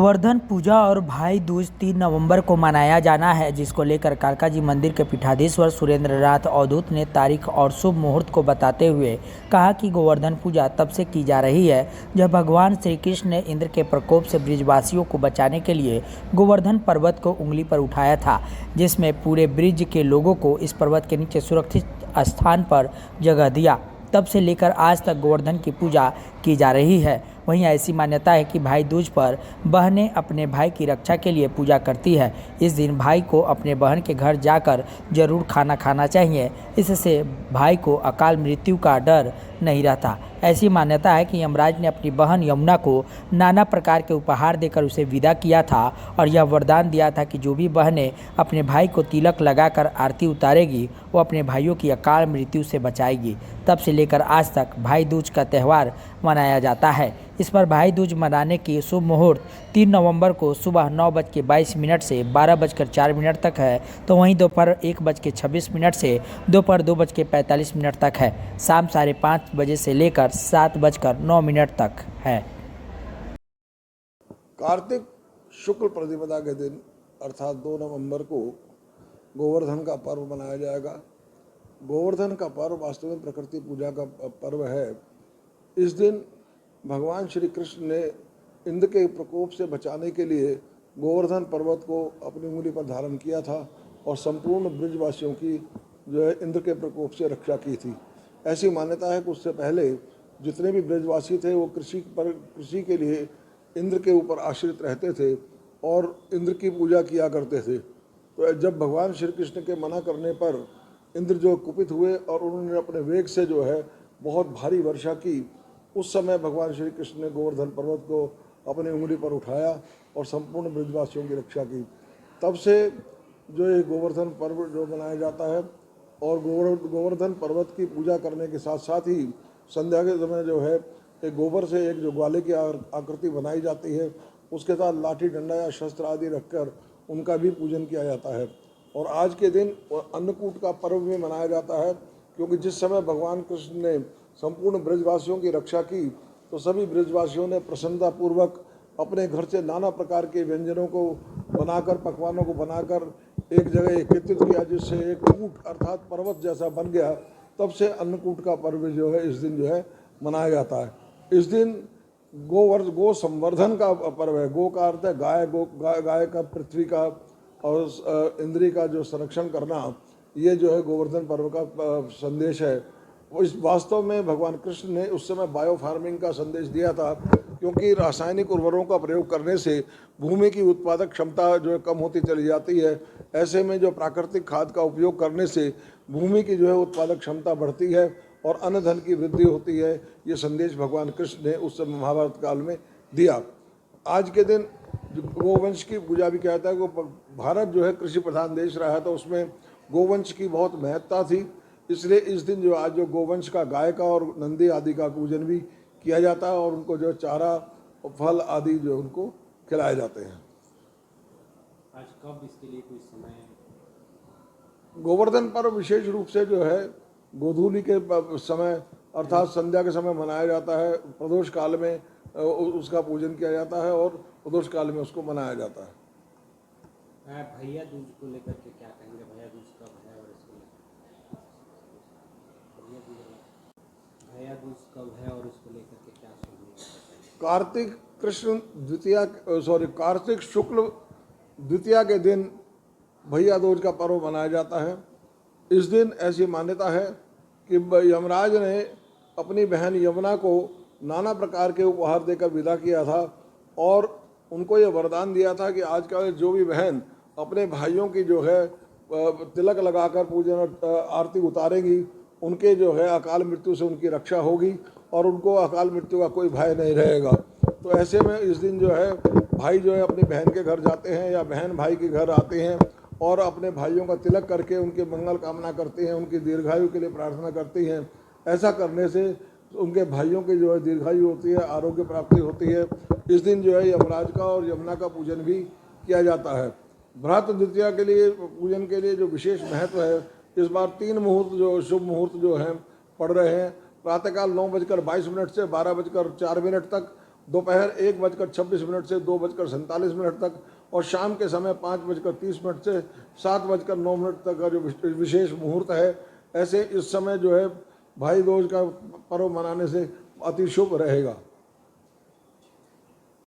गोवर्धन पूजा और भाई दूज 3 नवंबर को मनाया जाना है, जिसको लेकर कालका जी मंदिर के पीठाधीश्वर सुरेंद्र नाथ अवधूत ने तारीख और शुभ मुहूर्त को बताते हुए कहा कि गोवर्धन पूजा तब से की जा रही है जब भगवान श्री कृष्ण ने इंद्र के प्रकोप से ब्रिजवासियों को बचाने के लिए गोवर्धन पर्वत को उंगली पर उठाया था, जिसमें पूरे ब्रिज के लोगों को इस पर्वत के नीचे सुरक्षित स्थान पर जगह दिया। तब से लेकर आज तक गोवर्धन की पूजा की जा रही है। वहीं ऐसी मान्यता है कि भाई दूज पर बहनें अपने भाई की रक्षा के लिए पूजा करती है। इस दिन भाई को अपने बहन के घर जाकर जरूर खाना खाना चाहिए, इससे भाई को अकाल मृत्यु का डर नहीं रहता। ऐसी मान्यता है कि यमराज ने अपनी बहन यमुना को नाना प्रकार के उपहार देकर उसे विदा किया था और यह वरदान दिया था कि जो भी बहनें अपने भाई को तिलक लगाकर आरती उतारेगी वो अपने भाइयों की अकाल मृत्यु से बचाएगी। तब से लेकर आज तक भाई दूज का त्यौहार मनाया जाता है। इस पर भाई दूज मनाने की शुभ मुहूर्त 3 नवंबर को सुबह 9:22 से 12:04 तक है, तो वहीं दोपहर 1:26 से दोपहर 2:45 तक है। शाम 5:30 बजे से लेकर 7:09 तक है। कार्तिक शुक्ल प्रतिपदा के दिन अर्थात 2 नवंबर को गोवर्धन का पर्व मनाया जाएगा। गोवर्धन का पर्व वास्तव में प्रकृति पूजा का पर्व है। इस दिन भगवान श्री कृष्ण ने इंद्र के प्रकोप से बचाने के लिए गोवर्धन पर्वत को अपनी उंगली पर धारण किया था और संपूर्ण ब्रिजवासियों की जो है इंद्र के प्रकोप से रक्षा की थी। ऐसी मान्यता है कि उससे पहले जितने भी ब्रिजवासी थे वो कृषि के लिए इंद्र के ऊपर आश्रित रहते थे और इंद्र की पूजा किया करते थे। तो जब भगवान श्री कृष्ण के मना करने पर इंद्र जो कुपित हुए और उन्होंने अपने वेग से जो है बहुत भारी वर्षा की, उस समय भगवान श्री कृष्ण ने गोवर्धन पर्वत को अपनी उंगली पर उठाया और संपूर्ण ब्रिजवासियों की रक्षा की। तब से जो ये गोवर्धन पर्व जो मनाया जाता है और गोवर्धन पर्वत की पूजा करने के साथ साथ ही संध्या के समय जो है एक गोबर से एक जो ग्वाले की आकृति बनाई जाती है, उसके साथ लाठी डंडा या शस्त्र आदि रखकर उनका भी पूजन किया जाता है। और आज के दिन अन्नकूट का पर्व भी मनाया जाता है, क्योंकि जिस समय भगवान कृष्ण ने संपूर्ण ब्रजवासियों की रक्षा की तो सभी ब्रजवासियों ने प्रसन्नतापूर्वक अपने घर से नाना प्रकार के व्यंजनों को बनाकर, पकवानों को बनाकर एक जगह एकत्रित किया, जिससे एक कूट अर्थात पर्वत जैसा बन गया। तब से अन्नकूट का पर्व जो है इस दिन जो है मनाया जाता है। इस दिन गो संवर्धन का पर्व है। गो का अर्थ है गाय, गाय का, पृथ्वी का और इंद्री का जो संरक्षण करना, ये जो है गोवर्धन पर्व का संदेश है। इस वास्तव में भगवान कृष्ण ने उस समय बायो फार्मिंग का संदेश दिया था, क्योंकि रासायनिक उर्वरकों का प्रयोग करने से भूमि की उत्पादक क्षमता जो है कम होती चली जाती है। ऐसे में जो प्राकृतिक खाद का उपयोग करने से भूमि की जो है उत्पादक क्षमता बढ़ती है और अन्न धन की वृद्धि होती है। ये संदेश भगवान कृष्ण ने उस समय महाभारत काल में दिया। आज के दिन गोवंश की पूजा भी कहता है कि भारत जो है कृषि प्रधान देश रहा था, उसमें गोवंश की बहुत महत्ता थी। इसलिए इस दिन जो आज जो गोवंश का, गाय का और नंदी आदि का पूजन भी किया जाता है और उनको जो चारा फल आदि जो उनको खिलाए जाते हैं। आज कब इसके लिए कोई समय? गोवर्धन पर्व विशेष रूप से जो है गोधूली के समय अर्थात संध्या के समय मनाया जाता है। प्रदोष काल में उसका पूजन किया जाता है और प्रदोष काल में उसको मनाया जाता है। भैया दूज को लेकर के क्या कहेंगे? भैया दूज कब है और इसको भैया दूज कब है और इसको लेकर के क्या सोचेंगे? कार्तिक शुक्ल द्वितीया के दिन भैया दूज का पर्व मनाया जाता है। इस दिन ऐसी मान्यता है कि यमराज ने अपनी बहन यमुना को नाना प्रकार के उपहार देकर विदा किया था और उनको ये वरदान दिया था कि आजकल जो भी बहन अपने भाइयों की जो है तिलक लगाकर पूजन आरती उतारेंगी, उनके जो है अकाल मृत्यु से उनकी रक्षा होगी और उनको अकाल मृत्यु का कोई भय नहीं रहेगा। तो ऐसे में इस दिन जो है भाई जो है अपनी बहन के घर जाते हैं या बहन भाई के घर आते हैं और अपने भाइयों का तिलक करके उनके मंगल कामना करते हैं, उनकी दीर्घायु के लिए प्रार्थना करती हैं। ऐसा करने से उनके भाइयों की जो है दीर्घायु होती है, आरोग्य प्राप्ति होती है। इस दिन जो है यमराज का और यमुना का पूजन भी किया जाता है। भ्रात द्वितीया के लिए पूजन के लिए जो विशेष महत्व है, इस बार 3 मुहूर्त जो शुभ मुहूर्त जो हैं पड़ रहे हैं। प्रातःकाल 9:22 से 12:04 तक दोपहर 1:26 से 2:47 तक और शाम के समय 5:30 से 7:09 तक का जो विशेष मुहूर्त है, ऐसे इस समय जो है भाई दूज का पर्व मनाने से अति शुभ रहेगा।